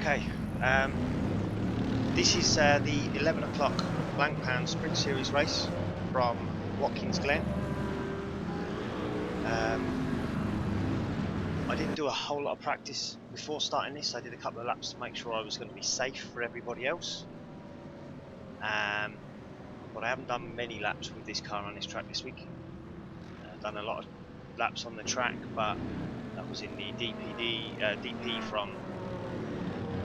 Okay, this is the 11 o'clock Blancpain Sprint Series race from Watkins Glen. I didn't do a whole lot of practice before starting this. I did a couple of laps to make sure I was going to be safe for everybody else. But I haven't done many laps with this car on this track this week. I've done a lot of laps on the track, but that was in the DP from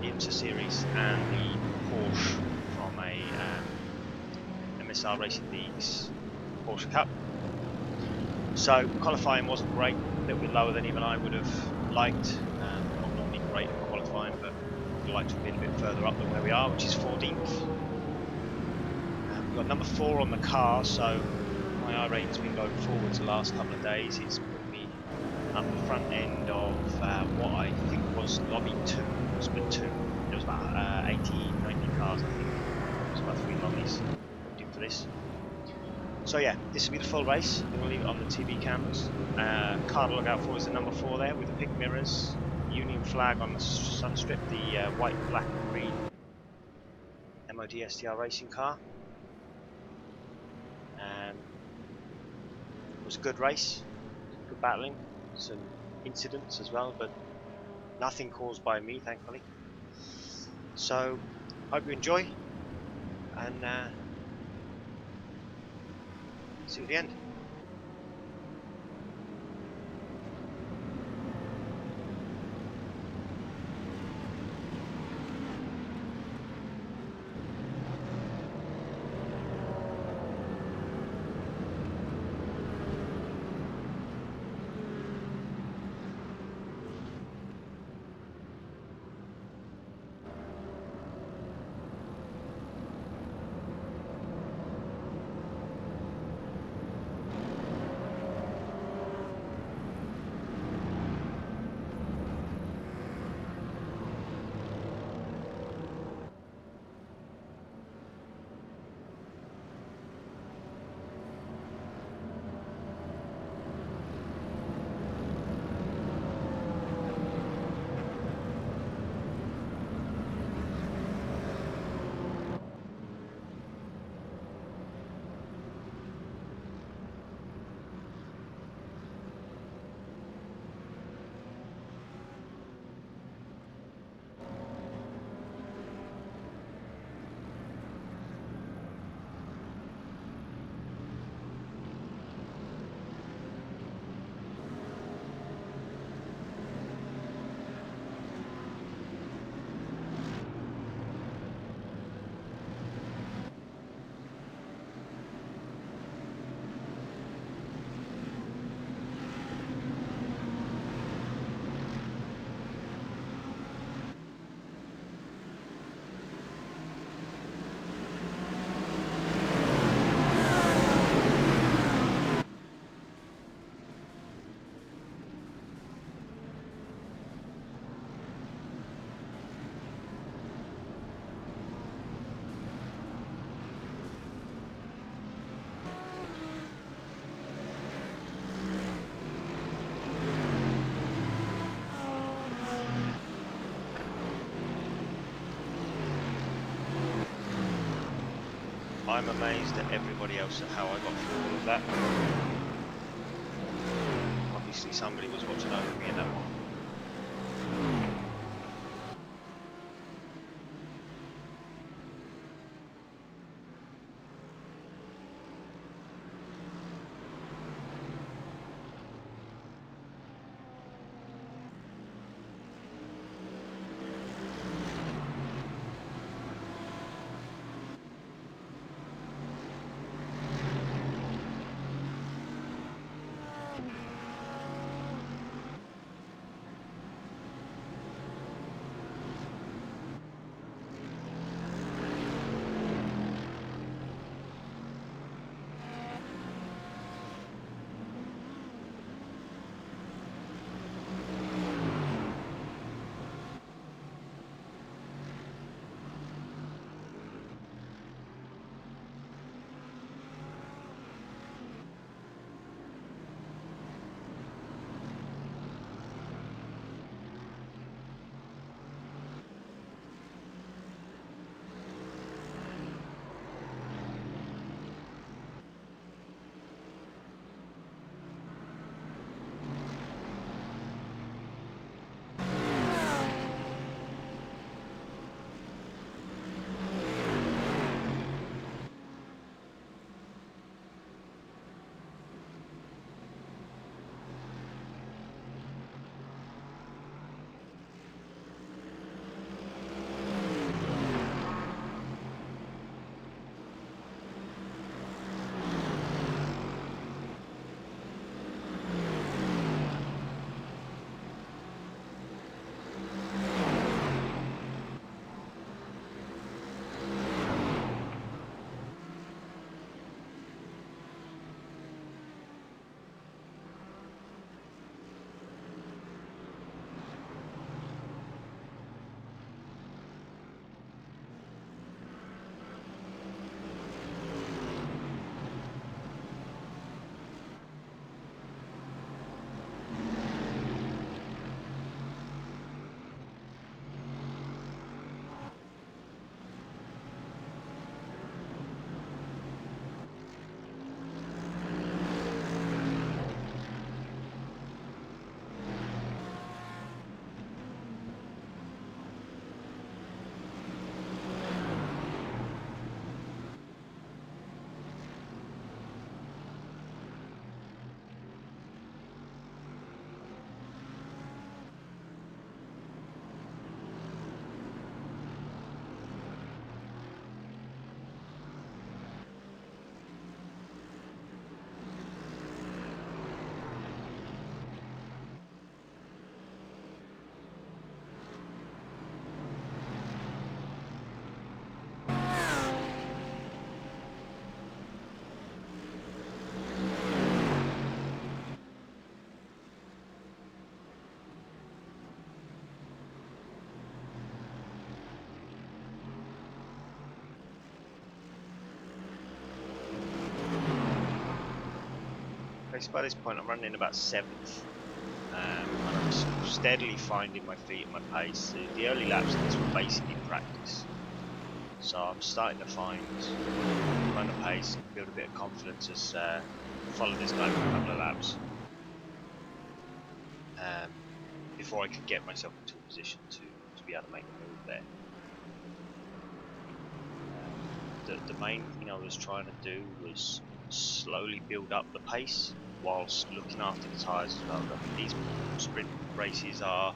the IMSA series and the Porsche from a IRacing League's Porsche Cup. So qualifying wasn't great, a little bit lower than even I would have liked. Not normally great at qualifying, but I'd like to have been a bit further up than where we are, which is 14th. We've got number 4 on the car, so my iRating's been going forwards the last couple of days. It's put me at the front end of what I think was lobby 2, split 2. There was about 80, 90 cars, I think. There's about 3 lobbies booked in for this. So yeah, this will be the full race. I'm going to leave it on the TV cameras. Car to look out for is the number 4 there with the pink mirrors, Union flag on the sun strip, the white, black and green MOD STR racing car. It was a good race, good battling, some incidents as well, but nothing caused by me, thankfully. So, hope you enjoy, and see you at the end. I'm amazed at everybody else at how I got through all of that. Obviously somebody was watching over me in that one. race by this point. I'm running about 7th, and I'm steadily finding my feet and my pace. The early laps of this were basically practice, so I'm starting to run a pace, build a bit of confidence as follow this guy for a couple of laps before I could get myself into a position to be able to make a move there. The main thing I was trying to do was slowly build up the pace whilst looking after the tyres as well. I mean, these sprint races are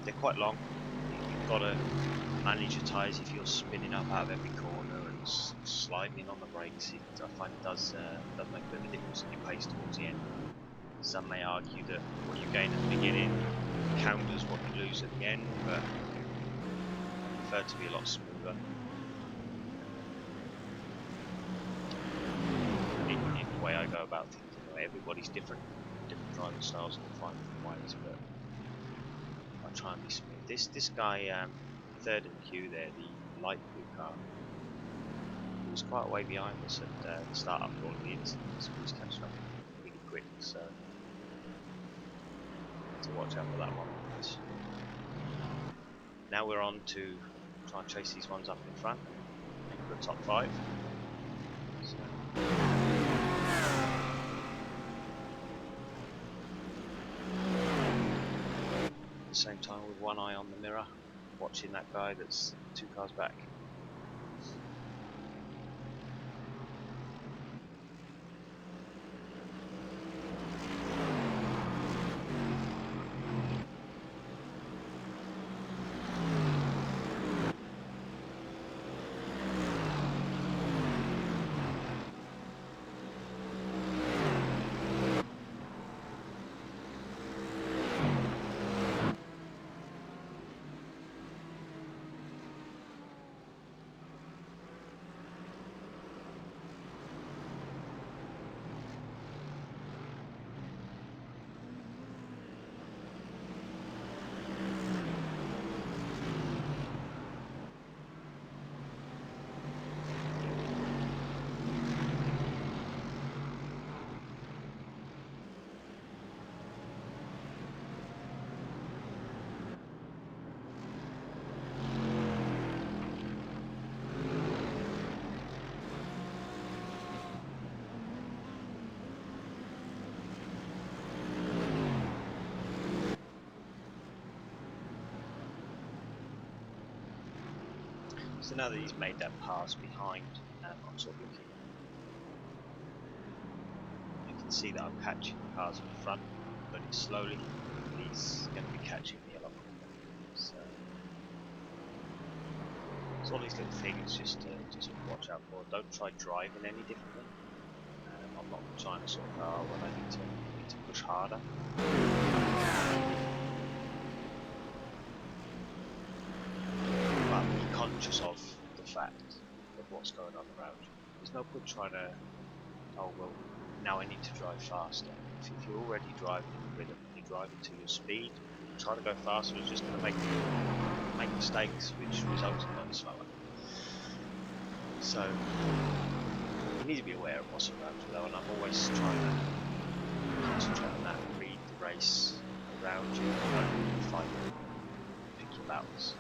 they're quite long. You've got to manage your tyres if you're spinning up out of every corner and sliding in on the brakes. I find it does make a bit of a difference in your pace towards the end. Some may argue that what you gain at the beginning counters what you lose at the end, but I prefer to be a lot smoother. In the way I go about things anyway. Everybody's different driving styles will find different ways, but I try and be smooth. This guy, third in the queue there, the light blue car, he was quite a way behind us at the start after all of the incidents. He was catching up really quick, so to watch out for that one. But now we're on to try and chase these ones up in front and aim for a top 5. So, at the same time with one eye on the mirror, watching that guy that's 2 cars back. So now that he's made that pass behind, I'm sort of looking. I can see that I'm catching the cars in front, but it's slowly. He's going to be catching me a lot quicker. So it's all these little things just to watch out for. Don't try driving any differently. I'm not trying to sort of, oh well, I need to push harder. But be conscious of the fact of what's going on around you. There's no point trying to, oh well, now I need to drive faster. If you're already driving in the rhythm and you're driving to your speed, trying to go faster is just going to make mistakes which result in going slower. So you need to be aware of what's around you though, and I'm always trying to concentrate on that, read the race around you, and find pick your battles.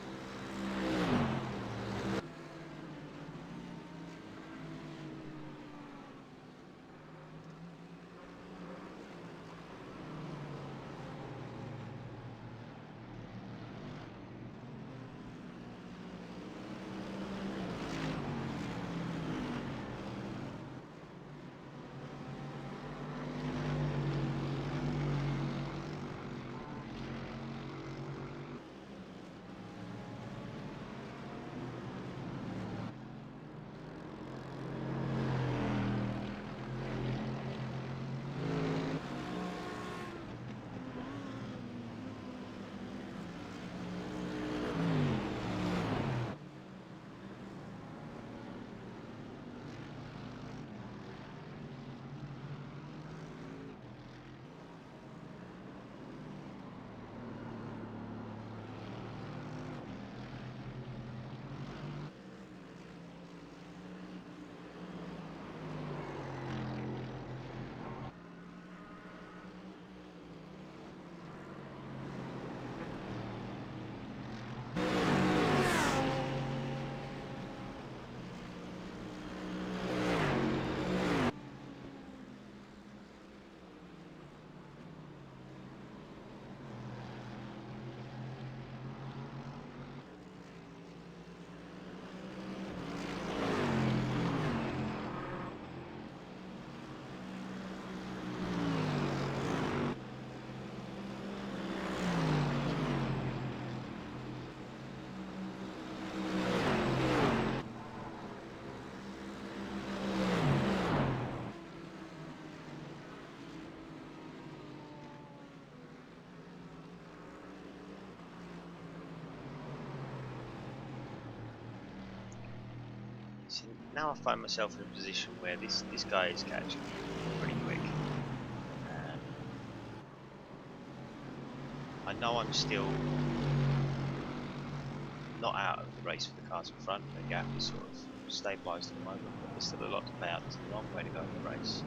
now I find myself in a position where this guy is catching me pretty quick. I know I'm still not out of the race for the cars in front. The gap is sort of stabilised at the moment, but there's still a lot to play out. There's a long way to go in the race.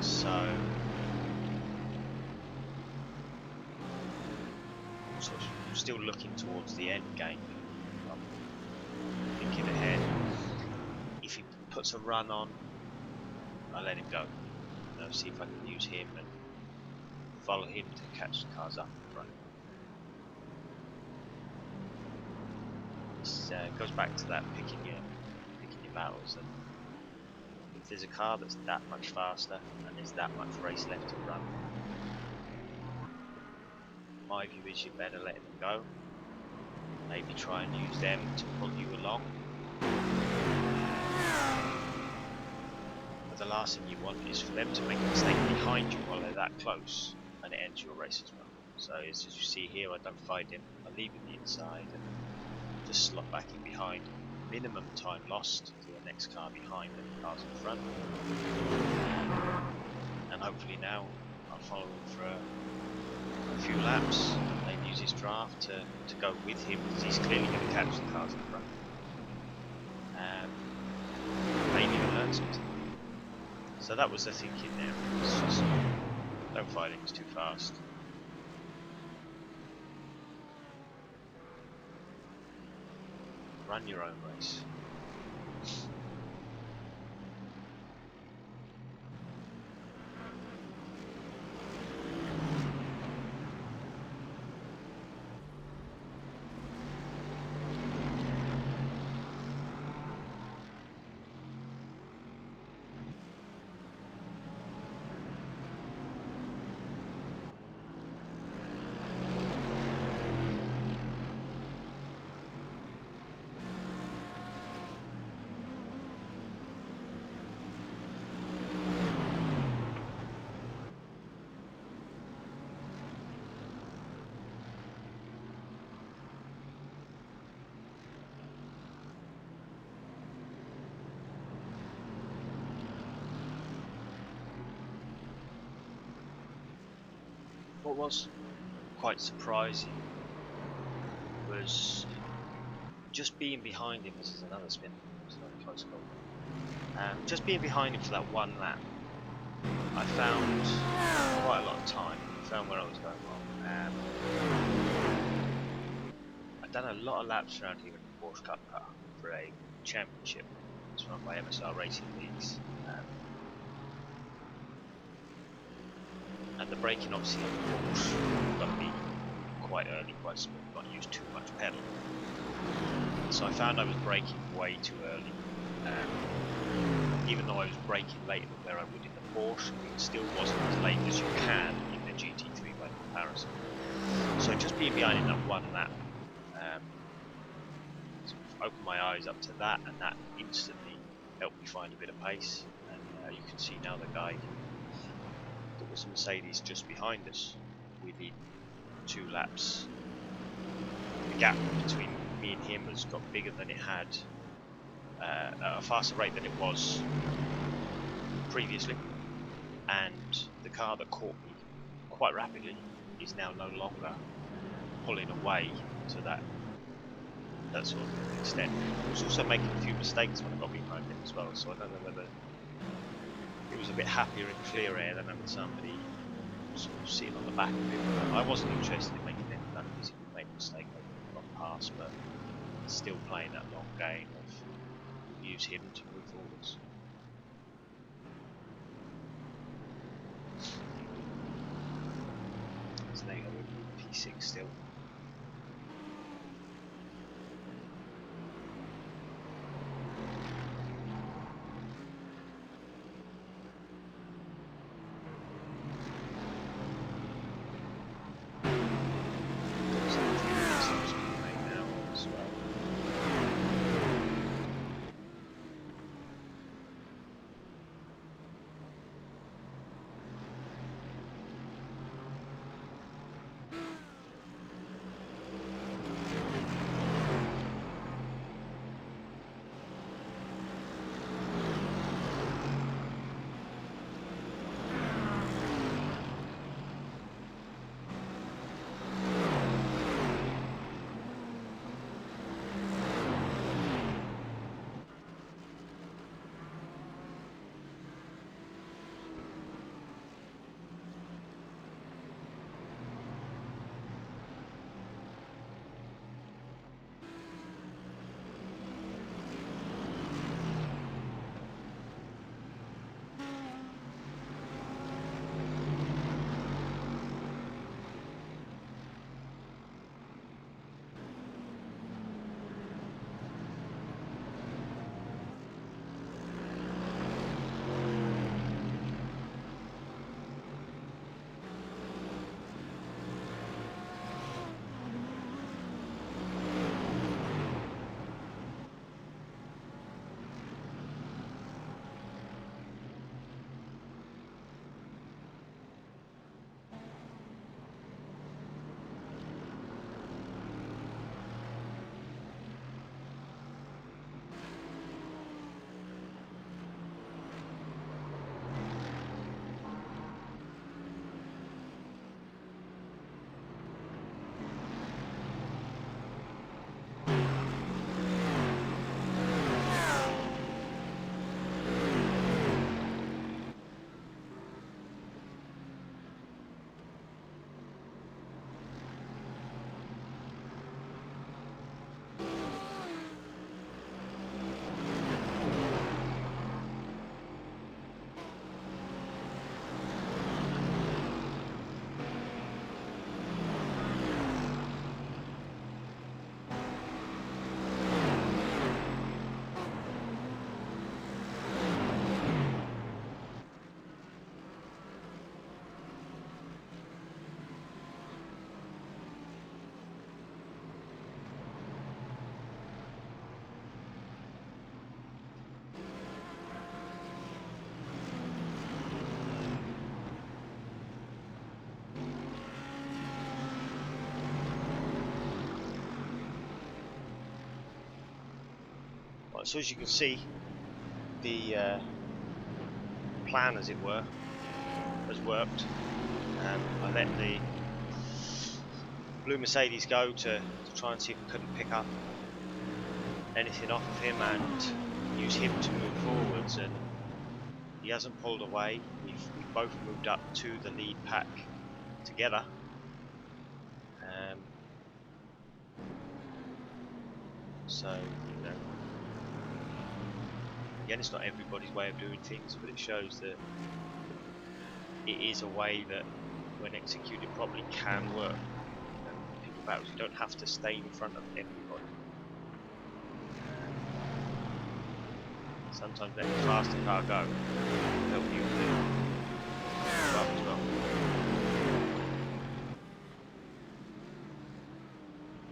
So sort of still looking towards the end game. I'm thinking ahead. If he puts a run on, I'll let him go. And I'll see if I can use him and follow him to catch the cars up in front. It goes back to that picking your battles, and if there's a car that's that much faster and there's that much race left to run, my view is you're better letting them go. Maybe try and use them to pull you along. But the last thing you want is for them to make a mistake behind you while they're that close, and it ends your race as well. So as you see here, I don't fight him. I leave him the inside and just slot back in behind. Minimum time lost to the next car behind and the cars in front. And hopefully now I'll follow him for a few laps. Maybe use his draft to go with him, because he's clearly going to catch the cars in front. Maybe even learn something. So that was the thinking there. It's just don't fight him, he's too fast. Run your own race. What was quite surprising was just being behind him. This is another spin. It's not a close call. Just being behind him for that one lap, I found quite a lot of time. I found where I was going wrong. I've done a lot of laps around here in the Porsche Cup car for a championship. It's run by MSR Racing Leagues. And the braking obviously on the Porsche got to be quite early, quite smooth, not use too much pedal. So I found I was braking way too early. Even though I was braking later than where I would in the Porsche, it still wasn't as late as you can in the GT3 by comparison. So just being behind in that one lap sort of opened my eyes up to that, and that instantly helped me find a bit of pace. And you can see now the guy that was a Mercedes just behind us within 2 laps. The gap between me and him has got bigger than it had, at a faster rate than it was previously, and the car that caught me quite rapidly is now no longer pulling away to that sort of extent. I was also making a few mistakes when I got behind him as well, so I don't know whether it was a bit happier in clear air than having somebody sort of sitting on the back of him. I wasn't interested in making any money because if we made a mistake I would have gone past, but still playing that long game of use him to move forwards. So there you go, we're P6 still. So as you can see, the plan, as it were, has worked. I let the blue Mercedes go to try and see if we couldn't pick up anything off of him and use him to move forwards, and he hasn't pulled away. We've both moved up to the lead pack together. So, you know, again, it's not everybody's way of doing things, but it shows that it is a way that, when executed properly, can work. People battles, you don't have to stay in front of everybody. Sometimes letting the faster car go will help you well as well.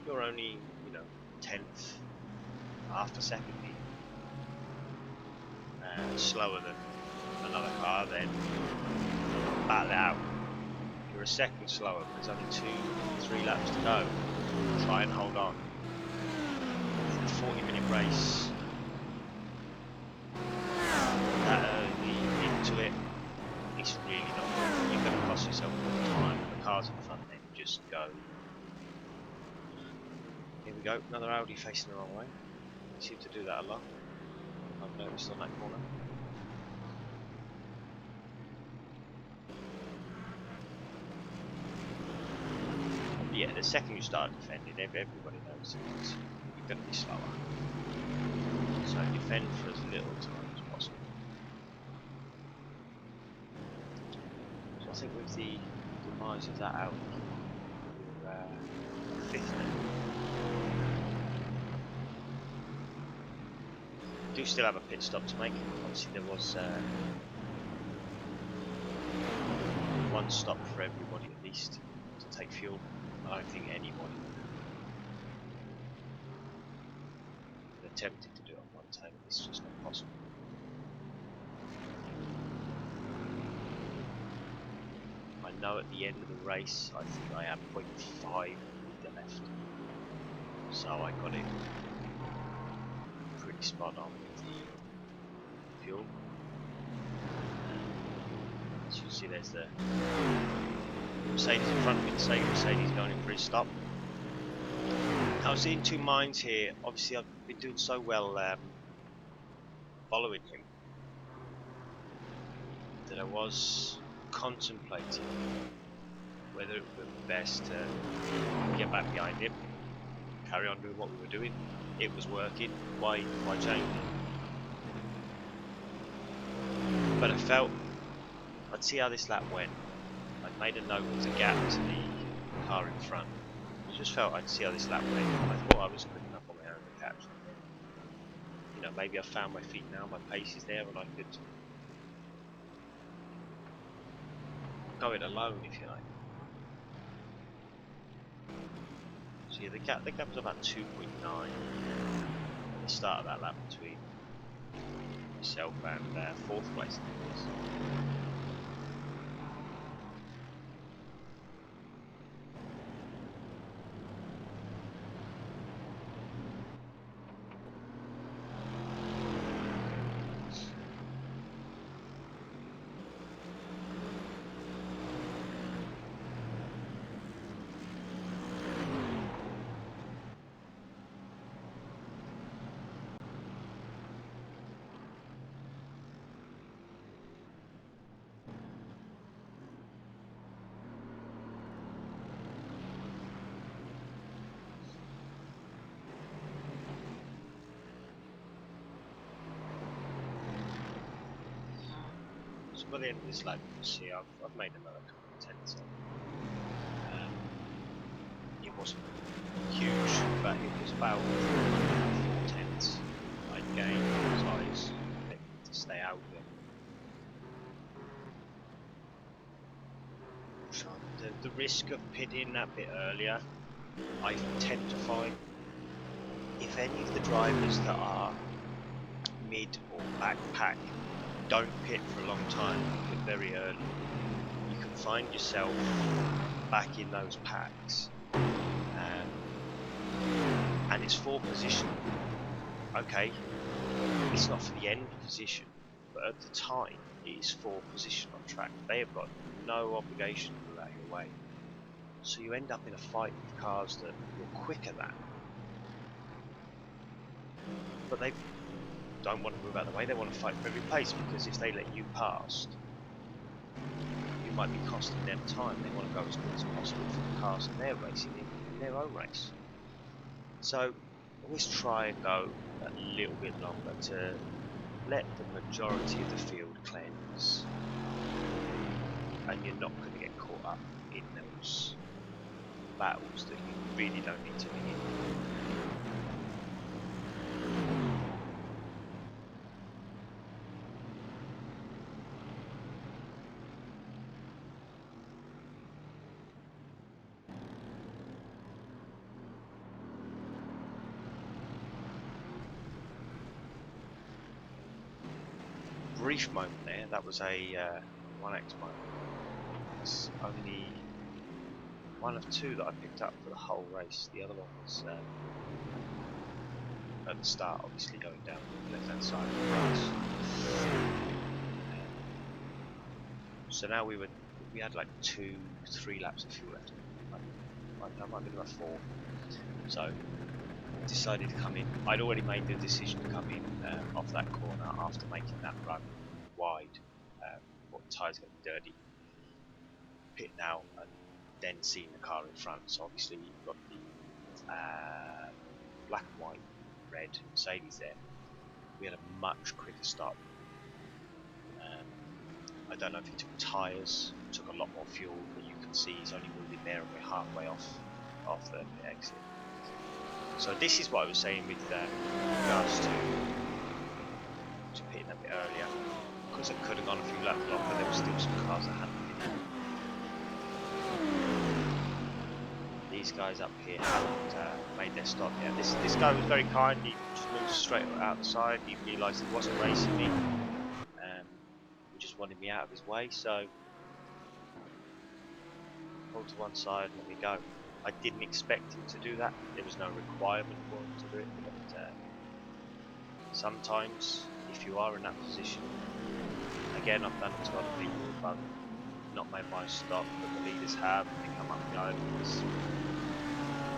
You're only, you know, 10th, half a second slower than another car, then battle it out. If you're a second slower, there's only 2-3 laps to go. Try and hold on. In a 40-minute race, that early into it, it's really not good. You're going to cost yourself more time. The cars in front then just go. Here we go, another Audi facing the wrong way. They seem to do that a lot. I've noticed on that corner. Yeah, the second you start defending, everybody knows you're going to be slower. So defend for as little time as possible. So I think with the demise of that Audi, we're 5th now. Do still have a pit stop to make. Obviously there was one stop for everybody at least to take fuel. I don't think anybody attempted to do it on one tank. It's just not possible. I know at the end of the race I think I had 0.5 litre left, so I got it pretty spot on with the fuel. As you can see, there's the Mercedes in front of me, the second Mercedes going in for his stop. I was in two minds here. Obviously I've been doing so well following him that I was contemplating whether it would be best to get back behind him, carry on doing what we were doing. It was working, why change it? But I felt I'd see how this lap went. I'd made a note of the gap to the car in front. I just felt I'd see how this lap went. I thought I was quick enough on my own to catch it. You know, maybe I've found my feet now, my pace is there, and I could go it alone, if you like. So yeah, the gap was about 2.9 at the start of that lap between myself and 4th place. So by the end of this lap, you can see I've made another couple of tenths. It wasn't huge, but it was about 4 tenths I'd gained as I was expecting to stay out there. So the risk of pitting that bit earlier, I tend to find if any of the drivers that are mid or back pack don't pit for a long time, pit very early, you can find yourself back in those packs, and it's for position. Okay, it's not for the end position, but at the time it is for position on track. They have got no obligation to move out of your way. So you end up in a fight with cars that you're quicker than, but they don't want to move out of the way. They want to fight for every place, because if they let you past, you might be costing them time. They want to go as good as possible for the cars that they're racing in their own race. So always try and go a little bit longer to let the majority of the field cleanse, and you're not going to get caught up in those battles that you really don't need to be in. Brief moment there, that was a 1x moment. It's only one of two that I picked up for the whole race. The other one was at the start, obviously going down the left hand side of the race. So now we had like 2-3 laps of fuel left. I might be about 4. So decided to come in. I'd already made the decision to come in off that corner after making that run wide. What the tyres going to be dirty, pitting out, and then seeing the car in front. So obviously you've got the black and white, red Mercedes there. We had a much quicker stop. I don't know if he took tyres, took a lot more fuel, but you can see he's only moving there, and we're halfway off the exit. So this is what I was saying with regards to pitting a bit earlier, because I could have gone a few laps longer. There were still some cars that hadn't been in. These guys up here haven't made their stop yet. This guy was very kind. He just moved straight out the side. He realised he wasn't racing me. He just wanted me out of his way, so pulled to one side and let me go. I didn't expect him to do that. There was no requirement for him to do it, but sometimes if you are in that position, again, I've done it to other people, but not made my stop, but the leaders have, and they come up behind us.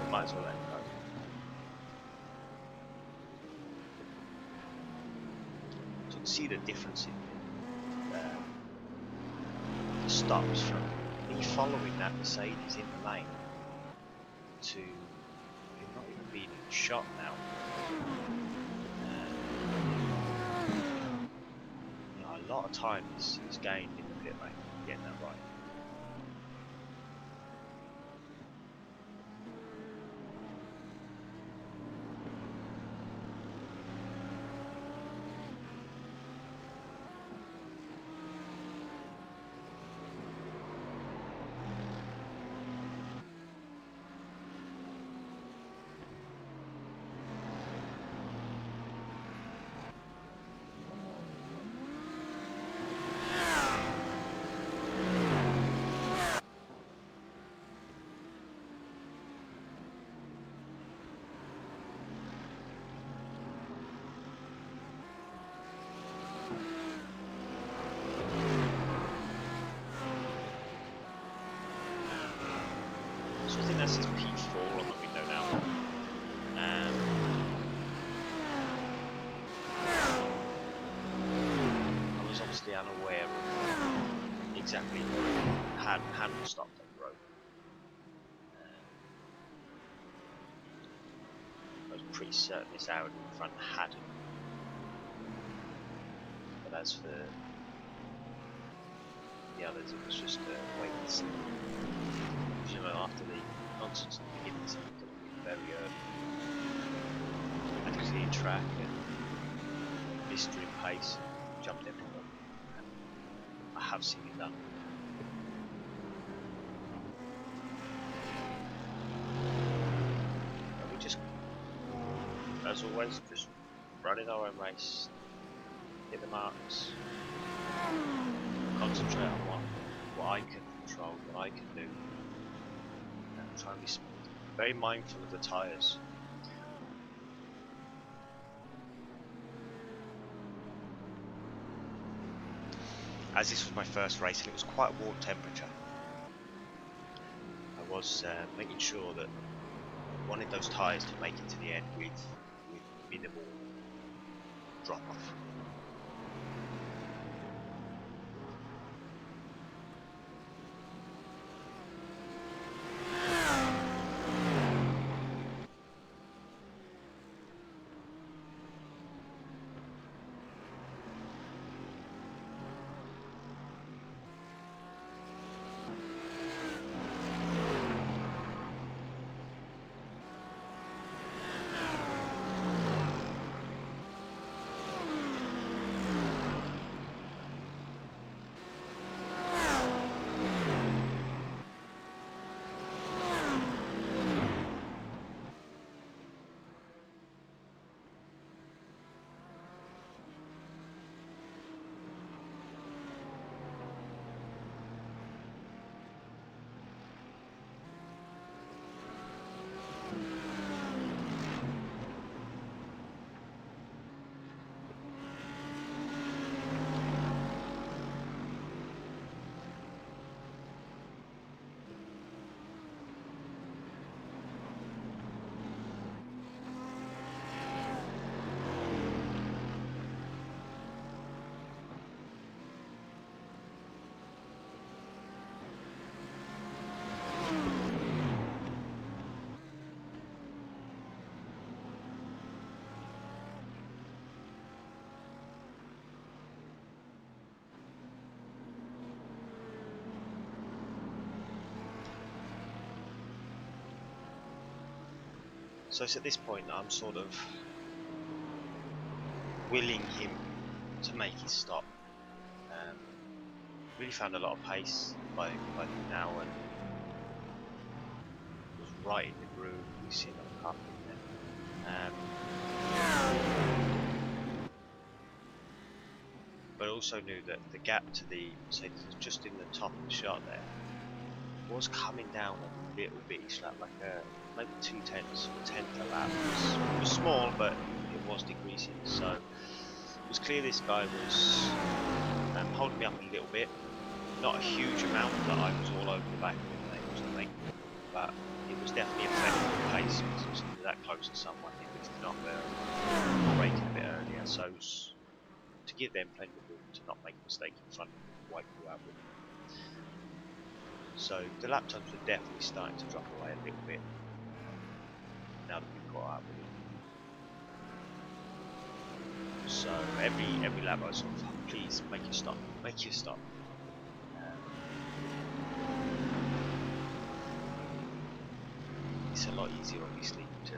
We might as well let him go. So you can see the difference in the stops from me following that Mercedes in the lane to him not even being in shot now. A lot of time is gained in the pit lane, getting that right. So I think that says P4 on the window now. I was obviously unaware of exactly hadn't stopped on the road. I was pretty certain this Audi in front hadn't. But as for the others, it was just wait and see. You know, after the nonsense at the beginning, it's going to be very early. Had a clean track and mystery pace, and jumped everyone. And I have seen it done. And we just, as always, just running our own race, hit the marks, concentrate on what I can control, what I can do. Try and be very mindful of the tyres. as this was my first race and it was quite a warm temperature, I was making sure that I wanted those tyres to make it to the end with minimal drop off. So it's at this point that I'm sort of willing him to make his stop. Really found a lot of pace by now, and was right in the groove. We've seen a car in there. But also knew that the gap to the Mercedes was just in the top of the shot there. Was coming down a little bit each lap, like maybe 2/10, a tenth a lap. It was small, but it was decreasing. So it was clear this guy was holding me up a little bit. Not a huge amount that I was all over the back of him, but it was definitely affecting the pace because it was that close to someone. It lifted up braking a bit earlier, so to give them plenty of room to not make a mistake in front and wipe you out with it. So the lap times were definitely starting to drop away a little bit now that we've caught up with it. So every lap I was sort of, please make your stop, make your stop. It's a lot easier obviously to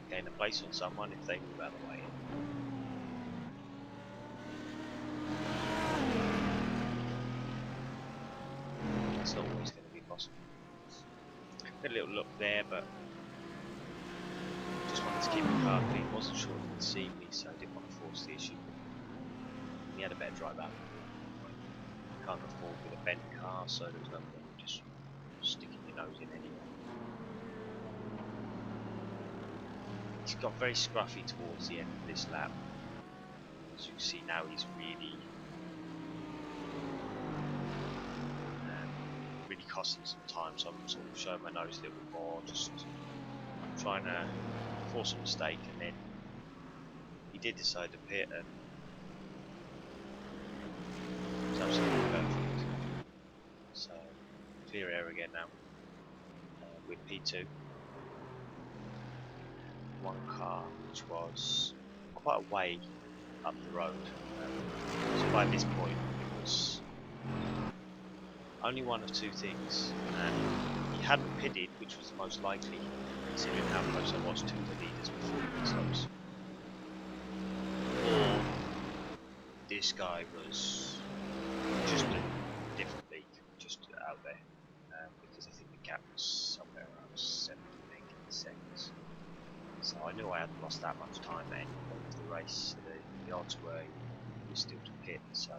gain a place on someone if they move out of the way. It's not always going to be possible. Got a little look there, but just wanted to keep the car clean. Wasn't sure he could see me, so I didn't want to force the issue. He had a better drive out. Can't afford with a bent car, so there was no point in just sticking your nose in anyway. He's got very scruffy towards the end of this lap. As you can see now, he's really costing some time, so I'm sort of showing my nose a little bit more, just trying to force a mistake, and then he did decide to pit, and it was absolutely perfect. So clear air again now with P2. One car which was quite a way up the road, so by this point it was only one of two things, and he hadn't pitted, which was the most likely considering how close I was to the leaders before the pit stops, or this guy was just a different league, just out there, because I think the gap was somewhere around 17, 18 seconds. So I knew I hadn't lost that much time at any point of the race. So the odds were he was still to pit. So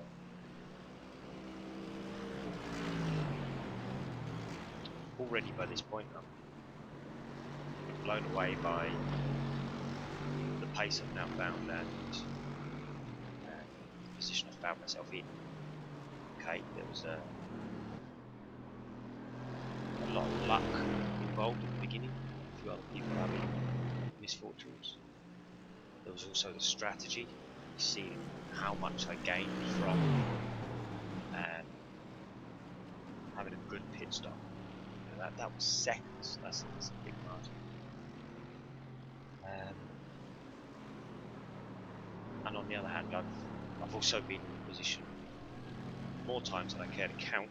already by this point I'm blown away by the pace I've now found and the position I found myself in. okay. There was a lot of luck involved at the beginning, a few other people having misfortunes. There was also the strategy, seeing how much I gained from having a good pit stop. That was seconds. That's a big margin. And on the other hand, I've also been in a position more times than I care to count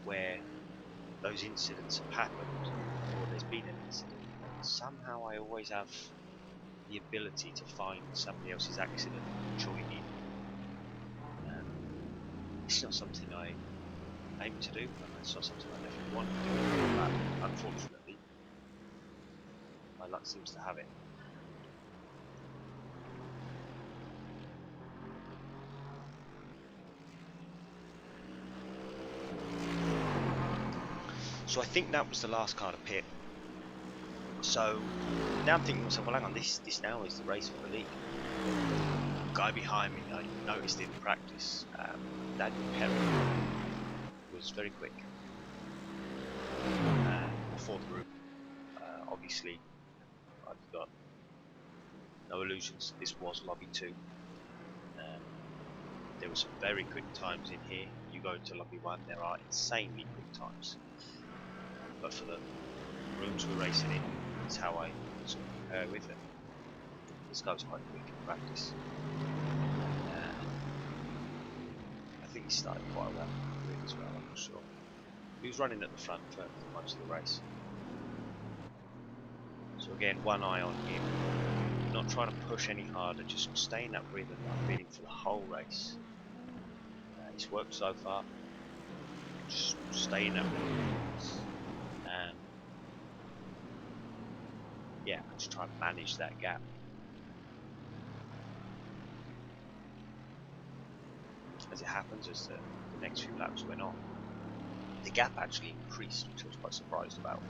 where those incidents have happened, or there's been an incident, and somehow I always have the ability to find somebody else's accident and join in. It's not something I aim to do, and it's not something I definitely want to do, but unfortunately, my luck seems to have it. So I think that was the last car to pit. So now I'm thinking to myself, well, hang on, this now is the race for the league. The guy behind me, I noticed in practice, Daniel Perry was very quick before the group. Obviously, I've got no illusions. This was lobby 2. There were some very quick times in here. You go into lobby 1, there are insanely quick times. But for the rooms we're racing in, it's how I sort of compare with them. This guy was quite quick in practice. I think he started quite well as well, I'm not sure. He was running at the front for most of the race. So again, one eye on him. Not trying to push any harder, just staying that rhythm I'm feeling for the whole race. It's worked so far. Just stay in that rhythm. Yeah, I just try and manage that gap. As it happens, as the next few laps went on, the gap actually increased, which I was quite surprised about.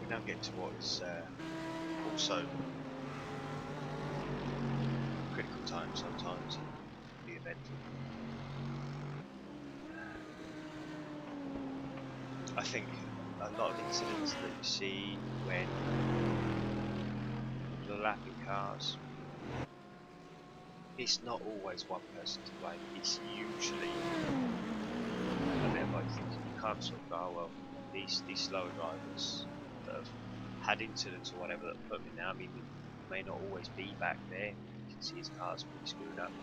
Now get to what is also critical time sometimes and the event. I think a lot of incidents that you see when people are lapping cars, it's not always one person to blame. It's usually a bit of both things. You can't sort of go, oh, well, these slower drivers that have had incidents or whatever that put me there. I mean, he may not always be back there. You can see his car's pretty screwed up.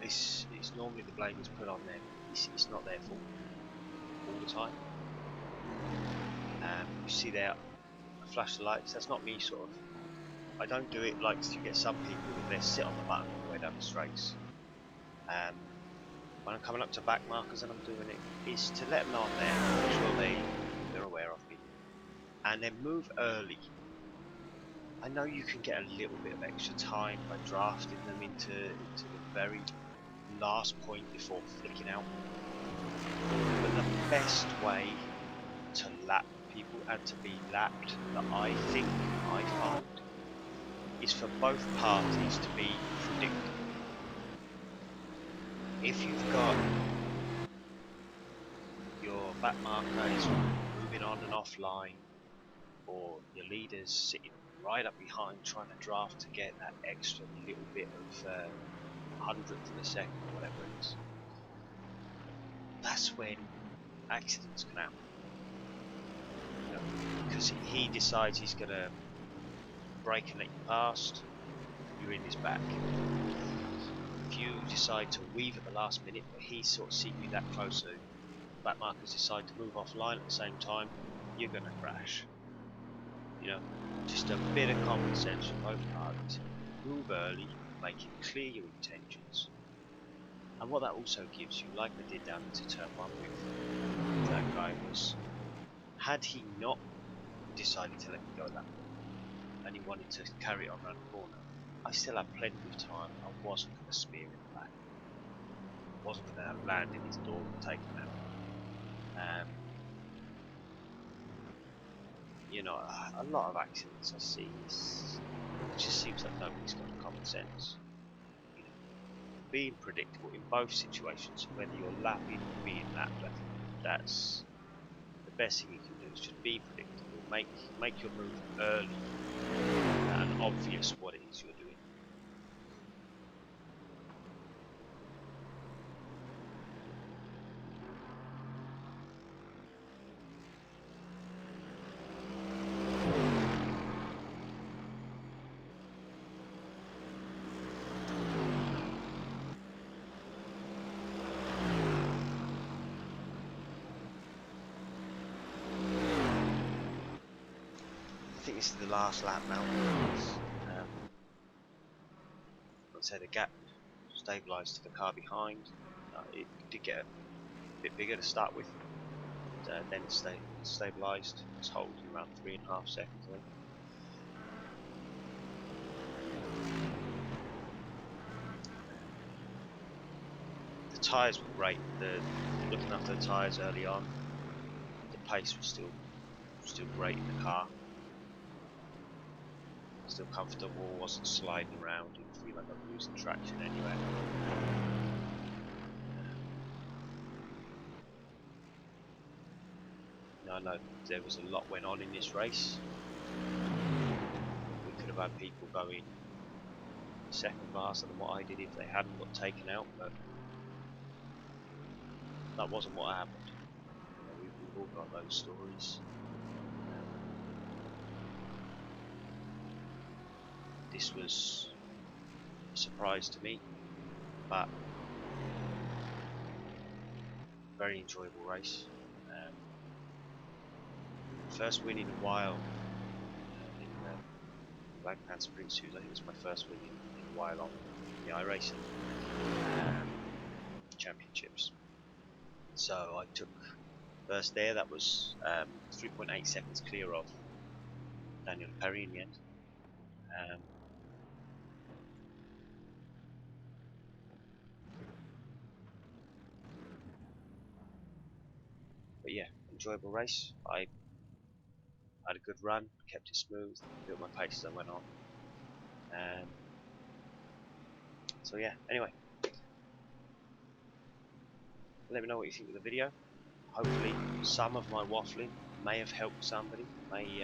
It's normally the blame is put on them. It's not their fault all the time. You see there, I flash the lights. That's not me sort of. I don't do it like you get some people that they sit on the button all the way down the straights. When I'm coming up to back markers and I'm doing it, is to let them know I'm there, make sure they're aware of me, and then move early. I know you can get a little bit of extra time by drafting them into the very last point before flicking out, but the best way to lap people and to be lapped that I find is for both parties to be predictable. If you've got your back marker is moving on and offline, or your leader's sitting right up behind trying to draft to get that extra little bit of hundredth of a second or whatever it is, that's when accidents can happen. You know, because he decides he's going to brake and let you past, you're in his back. If you decide to weave at the last minute, but he's sort of seeing you that closer, back markers decide to move offline at the same time, you're going to crash. You know, just a bit of common sense from both parties. Move early, make it clear your intentions. And what that also gives you, like I did down into turn 1 with that guy, was had he not decided to let me go that way and he wanted to carry it on around the corner, I still had plenty of time. I wasn't going to spear him back. I wasn't going to land in his door and take him out. You know, a lot of accidents I see, it just seems like nobody's got common sense. You know, being predictable in both situations, whether you're lapping or being lapped, I think that's the best thing you can do, is just be predictable, make your move early and obvious what it is you're doing. I think this is the last lap now. Let's say the gap stabilised to the car behind. It did get a bit bigger to start with, and then it stabilised. It's holding around 3.5 seconds. I think. The tyres were great. Looking after the tyres early on, the pace was still great in the car. Still comfortable, wasn't sliding around, didn't feel like I was losing traction anywhere. I know there was a lot went on in this race. We could have had people going second faster than what I did if they hadn't got taken out, but that wasn't what happened. You know, we've all got those stories. This was a surprise to me, but very enjoyable race. First win in a while in the Blancpain Sprint Series. I think it was my first win in a while on the iRacing championships. So I took first there. That was 3.8 seconds clear of Daniel Perry in the end. But yeah, enjoyable race. I had a good run, kept it smooth, built my pace as I went on. So yeah, anyway, let me know what you think of the video. Hopefully some of my waffling may have helped somebody, may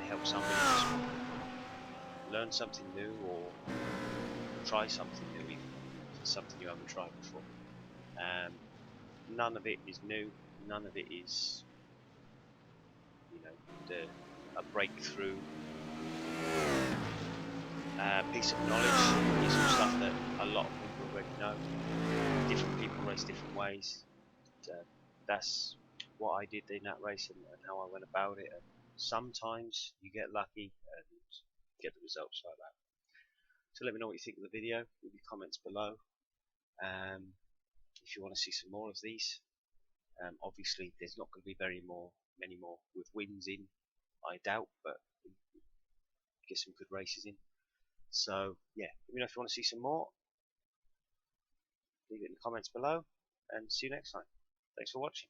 help somebody just learn something new or try something new, even if it's something you haven't tried before. None of it is new, none of it is, you know, a breakthrough piece of knowledge. It's all stuff that a lot of people already know. Different people race different ways. That's what I did in that race and how I went about it. And sometimes you get lucky and get the results like that. So let me know what you think of the video. Leave your comments below. If you want to see some more of these, obviously there's not going to be many more with wins in, I doubt, but get some good races in. So yeah, let me know if you want to see some more. Leave it in the comments below, and see you next time. Thanks for watching.